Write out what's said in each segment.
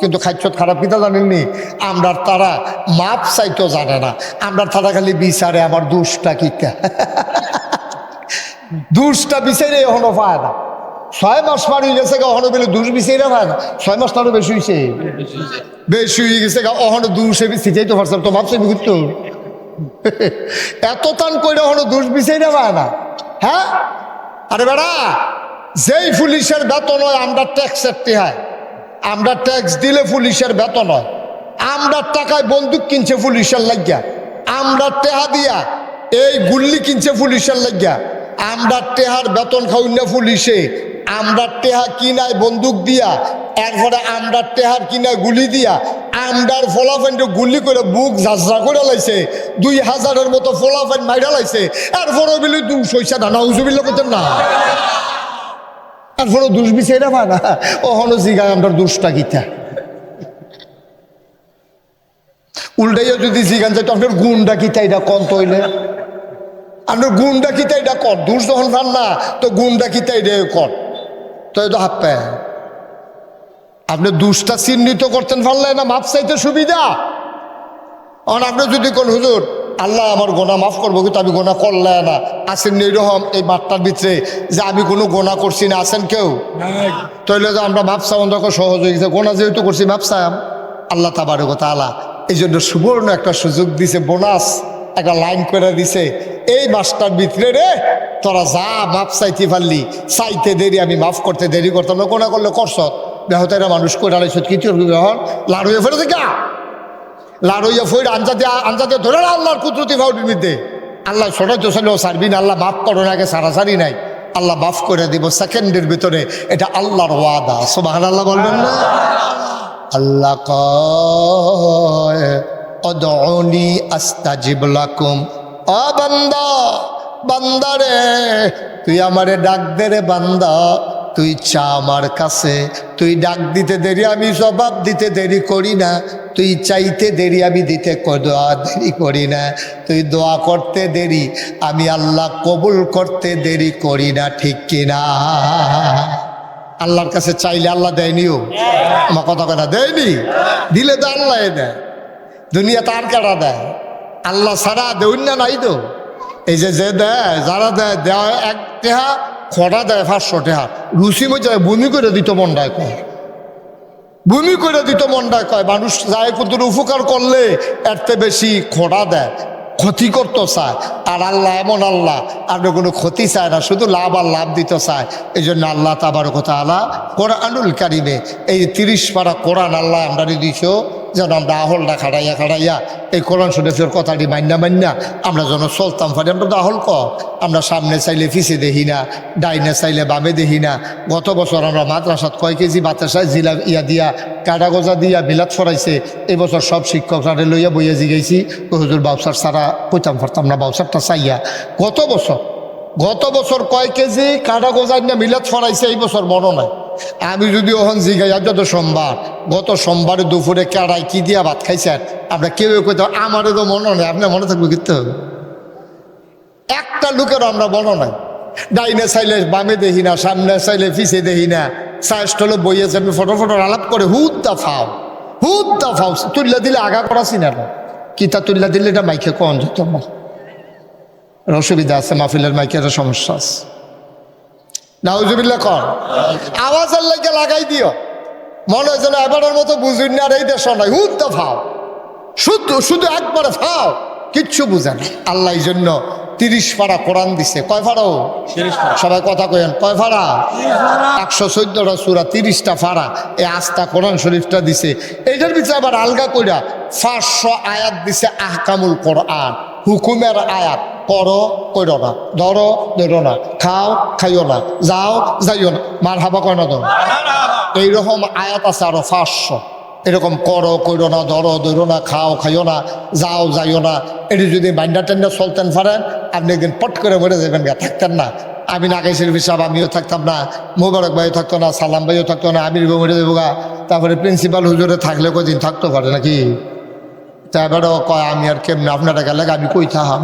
কিন্তু খাইছত খারাপ কিতা জানেননি, আমরা তারা মাপ চাইতো জানে না, আমরা তারা খালি বিচারে আমার দোষটা কিতা দোষটা বিচারে এখনো পায় না। 6 মাস পার হয়ে গেছে অহনো বেলে দোষ বিচারে পায় না। 6 মাস তারও বেশি হয়েছে, বেশি হয়ে গেছে অহনো দোষে সিটাইতে পারতাম তো ভাবছে বুঝতো এত টান করে হলো দোষ বিচাইরা পায় না। হ্যাঁ আরে বেড়া, যেই পুলিশের বেতন হয় আমরা ট্যাক্সের টেহায়, আমরা ট্যাক্স দিলে পুলিশের বেতন হয়, আমরা টাকায় বন্দুক কিনছে পুলিশের লাগিয়া, আমরা টেহা দিয়া এই গুল্লি কিনছে পুলিশের লাগিয়া, আমরা টেহার বেতন খাই না পুলিশে, আমরা টেহা কিনায় বন্দুক দিয়া, এরপরে আমরা টেহার কিনায় গুলি দিয়া, আমরার ফলাফাইন গুলি করে বুক ঝাঁঝরা করে লাইছে, 2000-এর মতো ফলাফাইন মাইরা লাইছে, এরপরে বিলি 200 না উজুবিল্লা করতেন না, এরপরে দুষ বিচাইরা পায় না। ওহনো জিগায় আমরা দুষটা গীতা উল্টাইয়া যদি জিগান যাই তো আপনার গুণটা কিতা এটা কন তৈলে, আপনার গুণটা কিতা এটা কর, দুষ যখন পান না তো গুণটা কিতা এটা কর, তো এই তো হাত পায় আপনি দুষটা চিহ্নিত করতেন পারলে না মাপ চাইতে সুবিধা। কারণ আপনি যদি কোন হুজুর আল্লাহ আমার গোনা মাফ করবো, কিন্তু আমি গোনা করলে না, আসেন এইরকম এই মাঠটার ভিতরে যে আমি কোনো গোনা করছি না, আসেন কেউ? তাইলে যে আমরা মাপ চাওয়ান যখন সহজ হয়ে গেছে, গোনা যেহেতু করছি মাপ চাইম, আল্লাহ তাবারক ওয়া তাআলা এই জন্য সুবর্ণ একটা সুযোগ দিছে, বোনাস একটা লাইন করে দিছে, এই মাসটার ভিতরে রে তোরা যা মাপ চাইতে পারলি, চাইতে দেরি আমি মাফ করতে দেরি করতাম না, গোনা করলে করছ বেহতেরা মানুষ করে আড়াইশ কিছু গ্রহণ লাড়ুয়ে ফেলে দেখা লাড়ুইয়া ফইর আঞ্জাতে ধরে আল্লাহর কুদরতি ভাউটির মধ্যে আল্লাহ ছোটাই তো ছিল সারবিন, আল্লাহ মাফ করো না, আগে সারাসারি নাই, আল্লাহ মাফ করে দিব সেকেন্ডের ভিতরে, এটা আল্লাহর ওয়াদা। সুবহানাল্লাহ বলবেন না? আল্লাহ কয় উদউনি আস্তাজিব লাকুম, ও বান্দা, বান্দারে তুই আমারে ডাক দে রে বান্দা, তুই চা আমার কাছে, তুই ডাক দিতে দেরি আমি জবাব দিতে দেরি করি না, তুই চাইতে দেরি আমি দিতে দেরি করি না, তুই দোয়া করতে দেরি আমি আল্লাহ কবুল করতে দেরি করি না, ঠিক কিনা? আল্লাহর কাছে চাইলে আল্লাহ দেয়নিও, আমার কথা কথা দেয়নি, দিলে তো আল্লাহ দেয়, দুনিয়া তার কারা দেয়, আল্লাহ ছাড়া দেউন না নাই তো। এই যে দেয় যারা দেয় দেয় এক টেহা খটা দেয় 500 টেহা, রুচি মজা বমি করে দিত মন্ডায় কয়, বমি করে দিত মন্ডায় কয়, মানুষ যায় কত উপকার করলে এরতে বেশি খটা দেয়, ক্ষতি করতে চায়, আর আল্লাহ এমন আল্লাহ আপনি কোনো ক্ষতি চায় না, শুধু লাভ আর লাভ দিতে চায়। এই জন্য আল্লাহ তাবারক ওয়া তাআলা কোরআনুল কারিমে এই 30 পারা কোরআন আল্লাহ আমরা দিছ, যেন আমরা আহলটা খাড়াইয়া এই কোরআন শরীফের কথাটি মান্না আমরা যেন চলতাম পারি। আমরা তো আহল আমরা সামনে চাইলে পিছিয়ে দেখি না, ডাইনে চাইলে বামে দেখি না। গত বছর আমরা মাদ্রাসাত কয় কেজি বাতাসায় জিলা দিয়া কাটা গজা দিয়া বিলাত ফরাইছে, এই বছর সব শিক্ষকরা লইয়া বইয়া জিগাইছি, হুজুর বাউসার সারা কইতাম পারতাম না, বাউসারটা চাইয়া গত বছর কয় কেজি কাটা গজা নিয়ে মিলাত ফরাইছে, এই বছর মনে নাই। আমি যদি ওখান জিগাই যত সোমবার, গত সোমবারে দুপুরে কাড়াই কি দিয়া ভাত খাইছেন, আমরা কেউ কইতে আমারও তো মনে নেই, আপনার মনে থাকবে কিন্তু একটা লোকেরও আমরা মনে নাই। ডাইনে চাইলে বামে দেখি না, সামনে চাইলে পিছিয়ে দেখি না, চাইলে বইয়েছে আমি ফটো আলাপ করে হুদ দা ফাও তুল্লা দিলে আগা করাছি না, কিতা তুল্লা দিলে এটা মাইকে কন যেত না, অসুবিধা আছে, মাহফিলের মাইকের সমস্যা আছে, নাউজুবিল্লাহ কর, আওয়াজের লাগে লাগাই দিও, মনে হয় যেন এবারের মতো বুঝুন না, আর এই দেশ নয়, হুদ্দা ফাও, শুধু একবারে ফাও, কিচ্ছু বুঝে না। আল্লাহ এই জন্য 30 পারা কোরআন দিছে, কয় ফাড়াও? সবাই কথা কয়েন, কয় ফাড়া? 114টা সূরা, 30টা ফাড়া, এই আস্থা কোরআন শরীফটা দিছে। এইটার ভিতরে আবার আলগা কইরা 500 আয়াত দিছে আহকামুল কোরআন, হুকুমের আয়াত, করো কইরো না, ধরো ধরো না, খাও খাইও না, যাও যাইও না, মার হাবা কয় না তো, এইরকম আয়াত আছে আরো 500, এরকম করো কইরো না, ধরো ধরো না, খাও খাইও না, যাও যাইও না। এটি যদি বান্ডা টেন্ডা চলতেন পারেন, আপনি একদিন পট করে মরে যাবেন, থাকতেন না। আমি নাগাই শরীফ সাহেব আমিও থাকতাম না, মোবারক ভাইও থাকতো না, সালাম ভাইও থাকতো না, আমির মরে যাবো গা, তারপরে প্রিন্সিপাল হুজুরে থাকলে কদিন থাকতে পারে নাকি? তা এবারও কয় আমি আর কেমন আপনারা গেলে আমি কই থাম,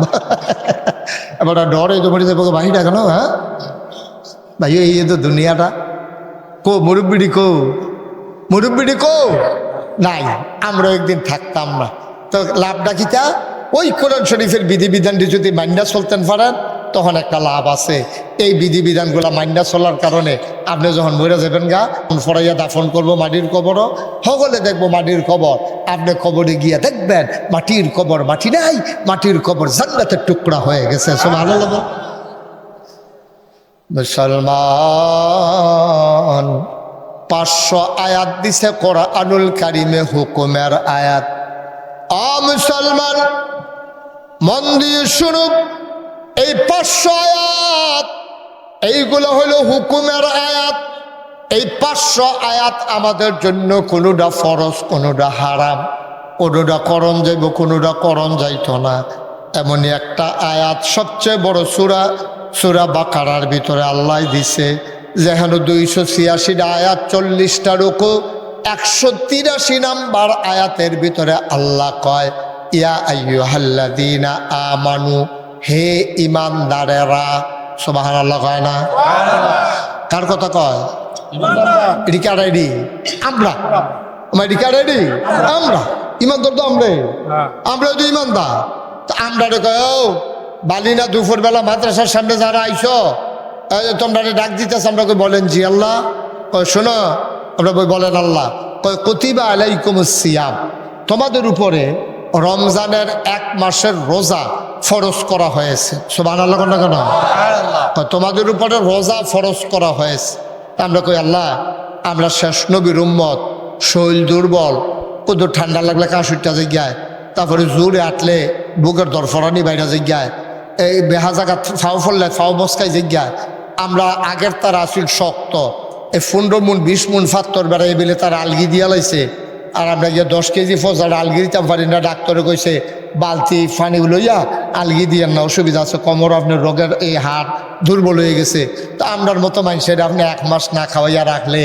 এবার ডরে তো মরে যাবো বাহিরা কেন? হ্যাঁ ভাই এই তো দুনিয়াটা, কো মুরব্বিডি কো নাই, আমরা একদিন থাকতাম না। তো লাভটা কিতা? ওই কোরআন শরীফের বিধিবিধানটি যদি মান্যা চলতেন পারেন তখন একটা লাভ আছে। এই বিধিবিধানগুলো মান্যা চলার কারণে আপনি যখন মরে যাবেন গা, ফরাইয়া দাফন করবো মাটির কবরও, সকলে দেখবো মাটির কবর। আপনি কবরে গিয়া দেখবেন মাটির কবর মাটি নাই, মাটির কবর জান্নাতের টুকরা হয়ে গেছে। সুবহানাল্লাহ। মুসলমান 500 আয়াত দিছে কোরআনুল কারিমে, হুকুমের আয়াত। মুসলমান মন দিয়ে শুনুন, এই 500 আয়াত এইগুলো হলো হুকুমের আয়াত। এই 500 আয়াত আমাদের জন্য কোনোটা ফরজ, কোনোটা হারাম, কোনোটা করণ যাইব, কোনোটা করণ যাইত না। এমনই একটা আয়াত সবচেয়ে বড় সূরা বাকারার ভিতরে আল্লাহ দিছে, যেখানে 286টা আয়াত, 40টা রুকু, 183 নাম্বার আয়াতের ভিতরে আল্লাহ কয়, ইয়া আইয়ুহাল্লাযীনা আমানু, হে ইমানদারেরা। সুবহানাল্লাহ কয় না? কার কথা কয়? এটি কার আইডি? আমরা। এটি কার আইডি? আমরা। ইমানদার তো আমরা তো ইমানদার। আমরা কয়, ও বালিনা দুপুরবেলা মাদ্রাসার সামনে যারা আইসো, তোমরা ডাক দিতেছ, আমরা কই বলেন জি আল্লাহ। কয় শোনো, আমরা বলেন আল্লাহ। কয় কুতিবা আলাইকুমুস সিয়াম, তোমাদের উপরে রমজানের 1 মাসের রোজা ফরজ করা হয়েছে। সুবহানাল্লাহ না কেন? তোমাদের উপরে রোজা ফরজ করা হয়েছে। আমরা কই আল্লাহ, আমরা শেষ নবীর উম্মত, শরীর দুর্বল, কত ঠান্ডা লাগলে কাশুরটা জায়গায়, তারপরে জোরে আটলে বুকের দরফরানি বাইরে জায়গায়, এই বেহা জায়গা ফাও ফললে ফাও বসকাই জায়গায়। আমরা আগের তার আসিল শক্ত, এই 15 মন 20 মন ফাত্তর বেড়াই বেলে তার আলগি দিয়া লাইছে। আর আমরা গিয়ে 10 কেজি ফসার আলগি দিতাম পারি না। ডাক্তারে কইছে বালতি পানি লইয়া আলগি দিয়েন না, অসুবিধা আছে, কোমর আপনার রোগের এই হাড় দুর্বল হয়ে গেছে। তো আমরার মতো মানুষের আপনি 1 মাস না খাওয়াইয়া রাখলে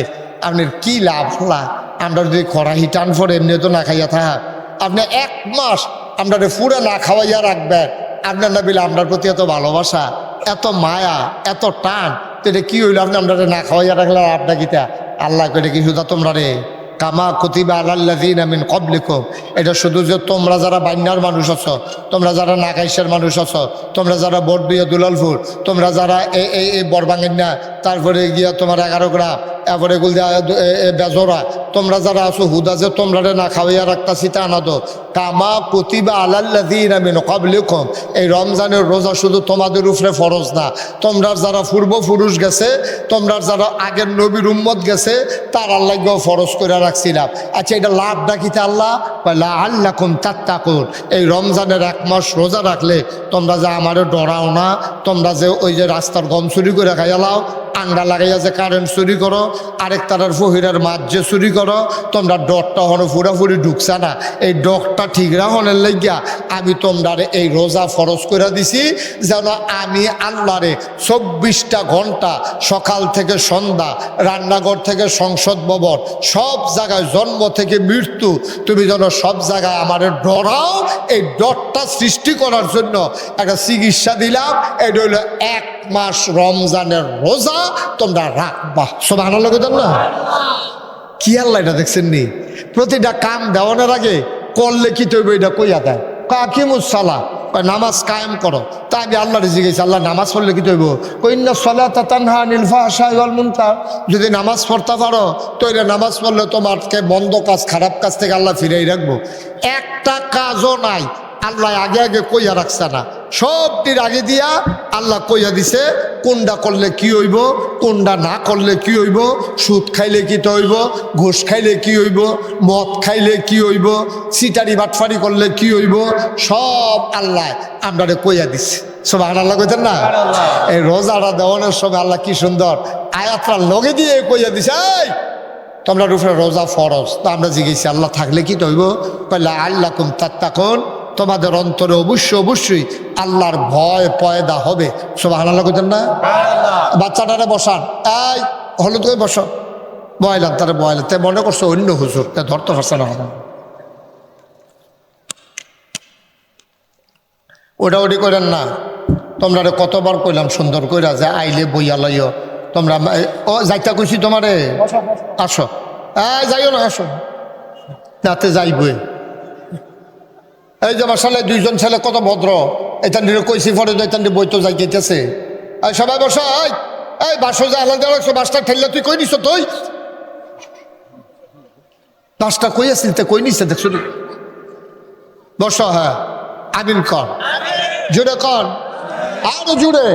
আপনার কি লাভ হলা? আমরা যদি খরাহি টান পরে এমনি তো না খাইয়া থাক, আপনি 1 মাস আমরা পুরা না খাওয়াইয়া রাখবেন। আপনার না বিলে আপনার প্রতি এত ভালোবাসা, এত মায়া, এত টান, তো এটা কি হইলো? আপনি আমরা না খাওয়াইয়া রাখলে আপনার গীতা আল্লাহ করে কি শুধু তোমরা রে কামা কুতিবা আলাল্লাযীনা মিন ক্বাবলিকুম, এটা শুধু যে তোমরা যারা বাইনার মানুষ আছো, তোমরা যারা নাগাইশের মানুষ আছো, তোমরা যারা বড়বিয়া দুলালপুর, তোমরা যারা এই বরবাঙ্গিনা, তারপরে গিয়া তোমার 11 গ্রাম, এরপরে গুলদিয়া বেজরা, তোমরা যারা আছো হুদা যে তোমরা না খাওয়াইয়া রাখতাছি তা না তো। কামা কুতিবা আলাল্লাযীনা মিন ক্বাবলিকুম, এই রমজানের রোজা শুধু তোমাদের উপরে ফরজ না, তোমরা যারা পূর্বপুরুষ গেছে, তোমরা যারা আগের নবীর উম্মত গেছে, তার আল্লাহকেও ফরজ করে রাখছিলাম। আচ্ছা, এটা লাভটা কি? আল্লাহ লাআল্লাকুম তাত্তাকুন, এই রমজানের 1 মাস রোজা রাখলে তোমরা যে আমারে ডরাও না, তোমরা যে ওই যে রাস্তার গম চুরি করে খাইয়ালাও, আংরা লাগাইয়া যে কারেন্ট চুরি করো, আরেক তারার ফহিরার মাছ যে চুরি করো, তোমরা ডরটা হনো পুরাপুরি ঢুকছা না। এই ডরটা ঠিক রাখনের লাগিয়া আমি তোমরা এই রোজা ফরজ করে দিছি, যেন আমি আল্লাহরে 24টা ঘন্টা সকাল থেকে সন্ধ্যা, রান্নাঘর থেকে সংসদ ভবন, সব জায়গায় জন্ম থেকে মৃত্যু, তুমি যেন সব জায়গায় আমারে ডরাও। এই ডরটা সৃষ্টি করার জন্য একটা চিকিৎসা দিলাম, এটা হইল 1 মাস রমজানের রোজা তোমরা রাখবা। সুবহানাল্লাহ কইতাম না? কি আল্লাহ এটা দেখছেন নি? প্রতিটা কাম দেওয়ানোর আগে করলে কি তৈব এটা কইয়া দেয়, কাকিমুস সালাহ, নামাজ কায়েম করো। তা আমি আল্লাহরে জিজ্ঞেস, আল্লাহ নামাজ পড়লে কি তৈব? কইন্না সালাতা তানহা আনিল ফাহশাই ওয়াল মুনকার, যদি নামাজ পড়তে পারো তো এটা নামাজ পড়লে তোমাকে মন্দ কাজ, খারাপ কাজ থেকে আল্লাহ ফিরাই রাখবো। একটা কাজও নাই আল্লাহ আগে আগে কইয়া রাখছে না, সবটির আগে দিয়া আল্লাহ কইয়া দিছে কোনটা করলে কি হইব, কোনটা না করলে কি হইব, সুদ খাইলে কি হইব, ঘুষ খাইলে কি হইব, মদ খাইলে কি হইব, সিটারি বাটফারি করলে কি হইব, সব আল্লাহ আমরা কইয়া দিছে। সুবহানাল্লাহ কইতেন না? এই রোজাটা দেওয়ানোর সময় আল্লাহ কি সুন্দর আয়াতটা লগে দিয়ে কইয়া দিছে, এই তোমরা উপরে রোজা ফরজ। তো আমরা জিজ্ঞেসি আল্লাহ থাকলে কি হইব? কইলা আল্লাকুম তাত্তাকুন, তোমাদের অন্তরে অবশ্যই আল্লাহর ভয় পয়দা হবে। সুবহানাল্লাহ কইতেন না? বাচ্চাটারে বসান, এই হলুদ করে বসো, বয়লাম তারা বয়লাম, তে মনে করছো অন্য হুজুর, তে ধরতে পারছে না। ওটা ওটি করেন না। তোমরা কতবার কইলাম সুন্দর কইরা যে আইলে বইয়া লইও, তোমরা ও যাইতা কইছি তোমারে আসো, যাইও না, আসো। নাতে যাইবে। এই যে মাসালে দুইজন ছেলে কত ভদ্র, এটা নিয়ে কইসি পরে এটা বই তো যাই গেছে। এই সবাই বসো, এই বাসো যে আলাদা রাখছো, বাসটা ঠেললে তুই কই নিছ? তুই বাসটা কই আসিল, তে কই নিছে দেখছো? বসো, হ্যাঁ আমিন কর, জুড়ে কর, আরো জুড়ে।